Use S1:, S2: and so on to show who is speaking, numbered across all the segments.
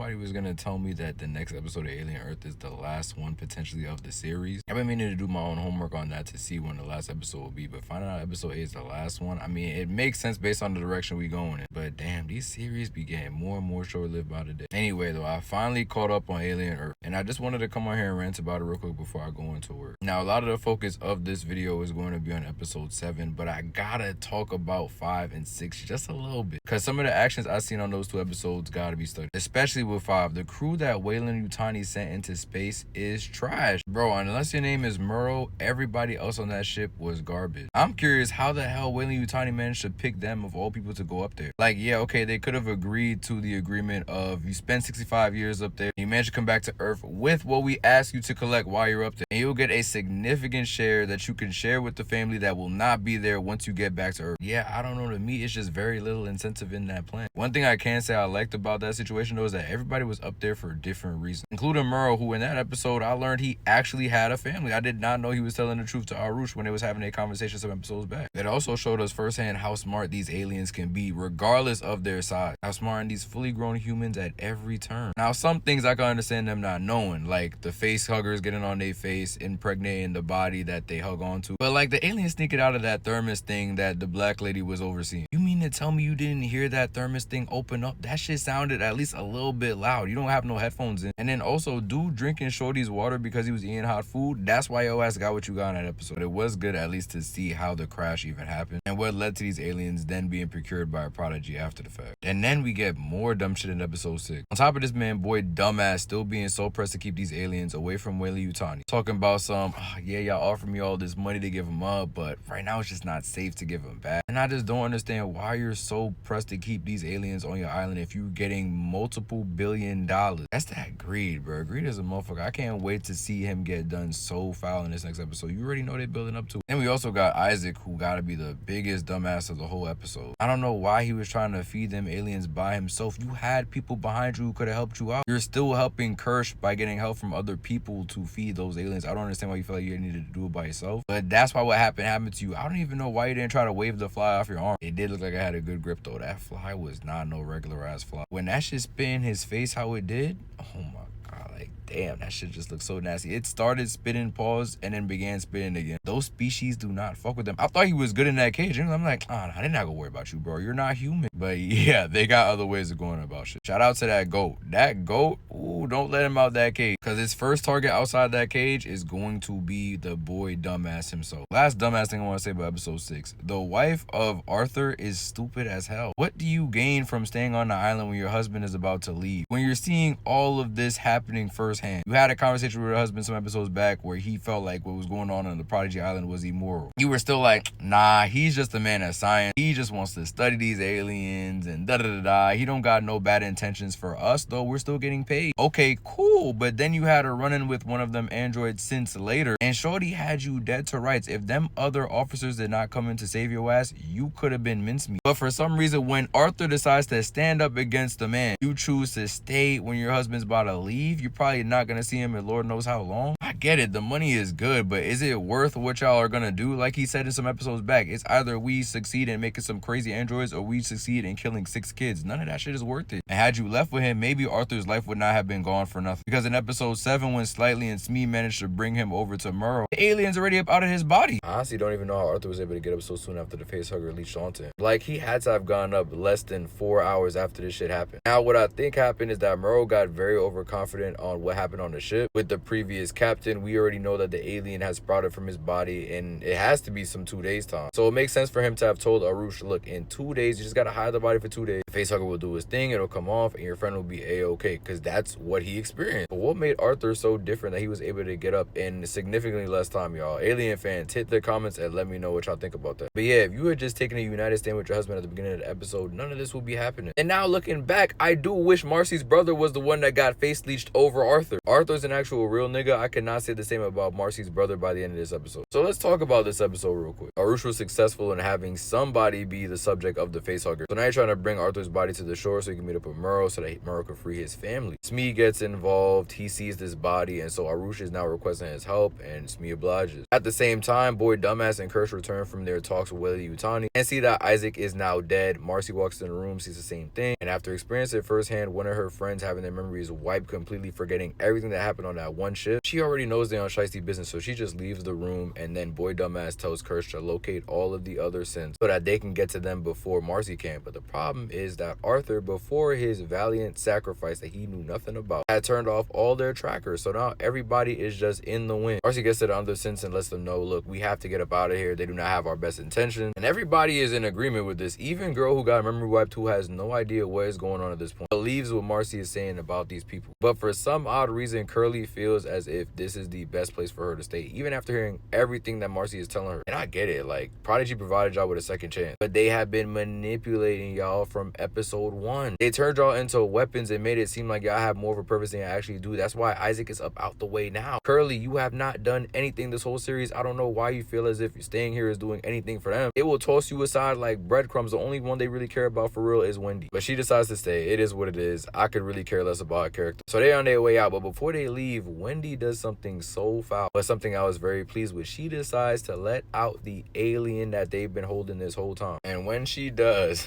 S1: nobody was gonna tell me that the next episode of Alien Earth is the last one potentially of the series. I've been meaning to do my own homework on that to see when the last episode will be, but finding out episode 8 is the last one, I mean, it makes sense based on the direction we going in. But damn, these series be getting more and more short-lived by the day. Anyway, though, I finally caught up on Alien Earth, and I just wanted to come on here and rant about it real quick before I go into work. Now, a lot of the focus of this video is going to be on episode 7, but I gotta talk about 5 and 6 just a little bit, because some of the actions I seen on those 2 episodes gotta be studied, especially with 5. The crew that Weyland Yutani sent into space is trash, bro. Unless your name is Murrow, everybody else on that ship was garbage. I'm curious how the hell Weyland Yutani managed to pick them of all people to go up there. Like, yeah, okay, they could have agreed to the agreement of you spend 65 years up there, you manage to come back to Earth with what we ask you to collect while you're up there, and you'll get a significant share that you can share with the family that will not be there once you get back to Earth. Yeah, I don't know, to me it's just very little incentive in that plan. One thing I can say I liked about that situation though is that everybody was up there for different reasons, including Murrow, who in that episode I learned he actually had a family. I did not know he was telling the truth to Arush when they was having a conversation some episodes back. It also showed us firsthand how smart these aliens can be regardless of their size, how smart these fully grown humans at every turn. Now, some things I can understand them not knowing, like the face huggers getting on their face, impregnating the body that they hug onto, but like the aliens sneaking out of that thermos thing that the black lady was overseeing. You mean to tell me you didn't hear that thermos thing open up? That shit sounded at least a little bit loud. You don't have no headphones in. And then also, dude drinking Shorty's water because he was eating hot food, that's why your ass got what you got in that episode. It was good at least to see how the crash even happened and what led to these aliens then being procured by a Prodigy after the fact. And then we get more dumb shit in episode 6. On top of this, man, Boy DUMBAHHH still being so pressed to keep these aliens away from Weyland Yutani, talking about some, yeah, y'all offer me all this money to give them up, but right now it's just not safe to give them back. And I just don't understand why you're so pressed to keep these aliens on your island if you're getting multiple $billion. That's that greed, bro. Greed is a motherfucker. I can't wait to see him get done so foul in this next episode. You already know they're building up to it. And we also got Isaac, who gotta be the biggest dumbass of the whole episode. I don't know why he was trying to feed them aliens by himself. You had people behind you who could have helped you out. You're still helping Kirsch by getting help from other people to feed those aliens. I don't understand why you feel like you needed to do it by yourself, but that's why what happened to you. I don't even know why you didn't try to wave the fly off your arm. It did look like I had a good grip though. That fly was not no regular ass fly. When that shit spit in his face how it did, oh my god, like damn, that shit just looks so nasty. It started spitting, paused, and then began spitting again. Those species do not fuck with them. I thought he was good in that cage. And I'm like, oh, they're not gonna worry about you, bro. You're not human. But yeah, they got other ways of going about shit. Shout out to that goat. That goat, ooh, don't let him out that cage, because his first target outside that cage is going to be the boy dumbass himself. Last dumbass thing I want to say about episode 6. The wife of Arthur is stupid as hell. What do you gain from staying on the island when your husband is about to leave? When you're seeing all of this happening firsthand. You had a conversation with your husband some episodes back where he felt like what was going on the Prodigy Island was immoral. You were still like, nah, he's just a man of science. He just wants to study these aliens and da-da-da-da. He don't got no bad intentions for us, though. We're still getting paid. Okay, cool. But then you had a run-in with one of them android synths later, and Shorty had you dead to rights. If them other officers did not come in to save your ass, you could have been mincemeat. But for some reason, when Arthur decides to stand up against the man, you choose to stay when your husband's about to leave. You're probably not gonna see him in Lord knows how long. I get it, the money is good, but is it worth what y'all are gonna do? Like he said in some episodes back, it's either we succeed in making some crazy androids or we succeed in killing 6 kids. None of that shit is worth it. And had you left with him, maybe Arthur's life would not have been gone for nothing. Because in episode 7, when Slightly and Smee managed to bring him over to Murrow, the alien's already up out of his body. I honestly don't even know how Arthur was able to get up so soon after the face hugger leached onto him. Like, he had to have gone up less than 4 hours after this shit happened. Now, what I think happened is that Murrow got very overconfident on what happened on the ship with the previous captain. We already know that the alien has sprouted from his body, and it has to be some 2 days time. So it makes sense for him to have told Arush, look, in 2 days, you just gotta hide the body for 2 days. The facehugger will do his thing, it'll come off, and your friend will be a-okay, because that's what he experienced. But what made Arthur so different that he was able to get up in significantly less time, y'all? Alien fans, hit the comments and let me know what y'all think about that. But yeah, if you had just taken a united stand with your husband at the beginning of the episode, none of this would be happening. And now looking back, I do wish Marcy's brother was the one that got face leeched over Arthur. Arthur. Arthur's an actual real nigga. I cannot say the same about Marcy's brother by the end of this episode. So let's talk about this episode real quick. Arush was successful in having somebody be the subject of the facehugger. So now you're trying to bring Arthur's body to the shore so he can meet up with Murrow so that Murrow can free his family. Smee gets involved. He sees this body, and so Arush is now requesting his help, and Smee obliges. At the same time, Boy Dumbass and Kirsch return from their talks with Weyland Yutani and see that Isaac is now dead. Marcy walks in the room, sees the same thing, and after experiencing it firsthand, one of her friends having their memories wiped completely, forgetting everything that happened on that one shift, she already knows they're on shiesty business, so she just leaves the room, and then Boy Dumbass tells Kirsch to locate all of the other synths so that they can get to them before Marcy can. But the problem is that Arthur, before his valiant sacrifice that he knew nothing about, had turned off all their trackers, so now everybody is just in the wind. Marcy gets to the other synths and lets them know, look, we have to get up out of here. They do not have our best intentions, and everybody is in agreement with this. Even girl who got memory wiped, who has no idea what is going on at this point, believes what Marcy is saying about these people. But for some odd reason, Curly feels as if this is the best place for her to stay, even after hearing everything that Marcy is telling her. And I get it, like, Prodigy provided y'all with a second chance, but they have been manipulating y'all from episode 1. They turned y'all into weapons and made it seem like y'all have more of a purpose than you actually do. That's why Isaac is up out the way now. Curly, you have not done anything this whole series. I don't know why you feel as if staying here is doing anything for them. It will toss you aside like breadcrumbs. The only one they really care about for real is Wendy, but she decides to stay. It is what it is. I could really care less about her character. So they're on their way out, but before they leave, Wendy does something so foul, but something I was very pleased with. She decides to let out the alien that they've been holding this whole time, and when she does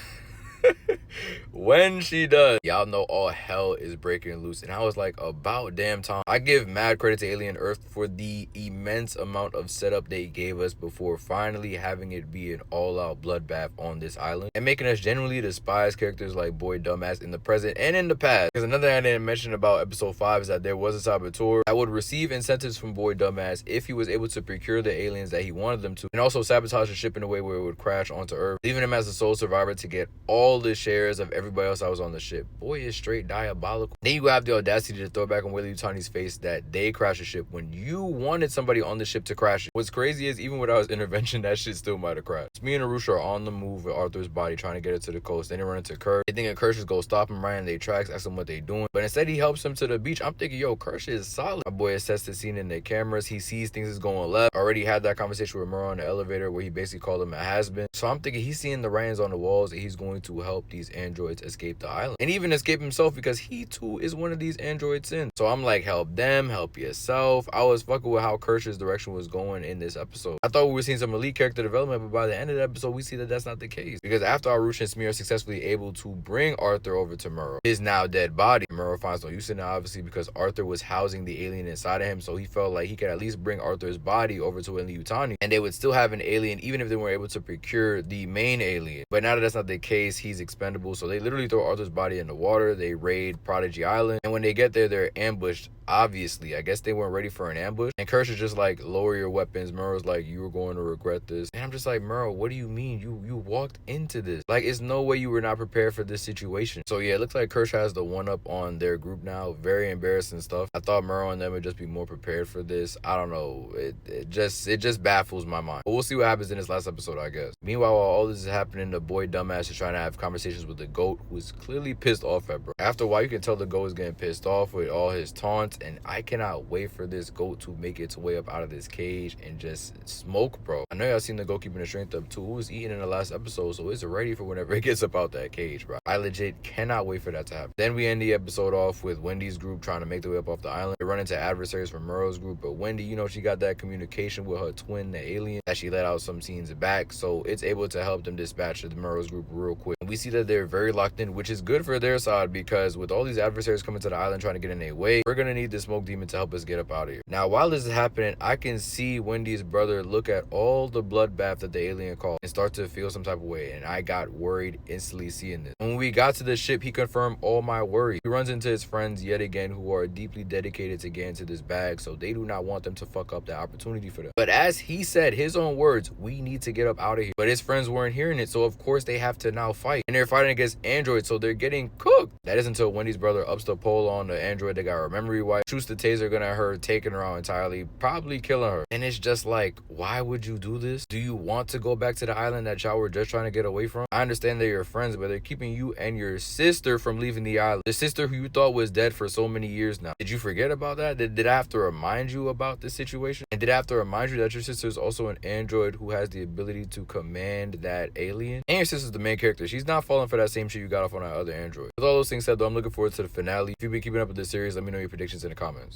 S1: when she does, y'all know all hell is breaking loose. And I was like, about damn time. I give mad credit to Alien Earth for the immense amount of setup they gave us before finally having it be an all-out bloodbath on this island and making us genuinely despise characters like Boy Dumbass in the present and in the past. Because another thing I didn't mention about episode 5 is that there was a saboteur that would receive incentives from Boy Dumbass if he was able to procure the aliens that he wanted them to, and also sabotage the ship in a way where it would crash onto Earth, leaving him as the sole survivor to get all the shares of everybody else that was on the ship. Boy is straight diabolical. Then you have the audacity to throw back on Weyland Yutani's face that they crashed the ship when you wanted somebody on the ship to crash it. What's crazy is even without his intervention, that shit still might have crashed. Smee and Arush are on the move with Arthur's body trying to get it to the coast. Then they run into Kirsch. They think Kirsch is gonna stop him right in their tracks, ask them what they doing, but instead he helps him to the beach. I'm thinking, yo, Kirsch is solid. My boy assessed the scene in the cameras. He sees things is going left. Already had that conversation with Murrow on the elevator where he basically called him a has-been. So I'm thinking he's seeing the writings on the walls and he's going to help these androids escape the island and even escape himself, because he too is one of these androids in. So I'm like, help them, help yourself. I was fucking with how Kirsch's direction was going in this episode. I thought we were seeing some elite character development, but by the end of the episode we see that that's not the case, because after Arush and Smee are successfully able to bring Arthur over to Murrow, his now dead body, Murrow finds no use in it, obviously, because Arthur was housing the alien inside of him, so he felt like he could at least bring Arthur's body over to Weyland Yutani and they would still have an alien even if they weren't able to procure the main alien. But now that that's not the case, he's expendable, so they literally throw Arthur's body in the water. They raid Prodigy Island, and when they get there, they're ambushed. Obviously, I guess they weren't ready for an ambush, and Kirsch is just like, lower your weapons. Murrow's like, you were going to regret this. And I'm just like, Murrow, what do you mean? You walked into this. Like, it's no way you were not prepared for this situation. So yeah, it looks like Kirsch has the one up on their group now. Very embarrassing stuff. I thought Murrow and them would just be more prepared for this. I don't know, it just baffles my mind, but we'll see what happens in this last episode, I guess. Meanwhile, while all this is happening, the Boy Dumbass is trying to have conversations with the goat, who's clearly pissed off at bro. After a while, you can tell the goat is getting pissed off with all his taunts, and I cannot wait for this goat to make its way up out of this cage and just smoke, bro. I know y'all seen the goat keeping the strength up too. It was eating in the last episode, so it's ready for whenever it gets up out that cage, bro. I legit cannot wait for that to happen. Then we end the episode off with Wendy's group trying to make their way up off the island. They run into adversaries from Murrow's group, but Wendy, you know, she got that communication with her twin, the alien, that she let out some scenes back, so it's able to help them dispatch the Murrow's group real quick. And we see that they're very locked in, which is good for their side, because with all these adversaries coming to the island trying to get in their way, we're gonna need the smoke demon to help us get up out of here. Now, while this is happening, I can see Wendy's brother look at all the bloodbath that the alien caused and start to feel some type of way, and I got worried instantly seeing this. When we got to the ship, he confirmed all my worry. He runs into his friends yet again, who are deeply dedicated to getting to this bag, so they do not want them to fuck up the opportunity for them. But as he said, his own words, we need to get up out of here. But his friends weren't hearing it, so of course they have to now fight. fight. And they're fighting against androids, so they're getting cooked. That is until Wendy's brother ups the pole on the android that got her memory wiped, shoots the taser gun at her, taking her out entirely, probably killing her. And it's just like, why would you do this? Do you want to go back to the island that y'all were just trying to get away from? I understand they're your friends, but they're keeping you and your sister from leaving the island. The sister who you thought was dead for so many years now. Did you forget about that? Did I have to remind you about this situation? And did I have to remind you that your sister is also an android who has the ability to command that alien? And your sister's the main character. She's not falling for that same shit you got off on that other android. With all those things said, though, I'm looking forward to the finale. If you've been keeping up with this series, let me know your predictions in the comments.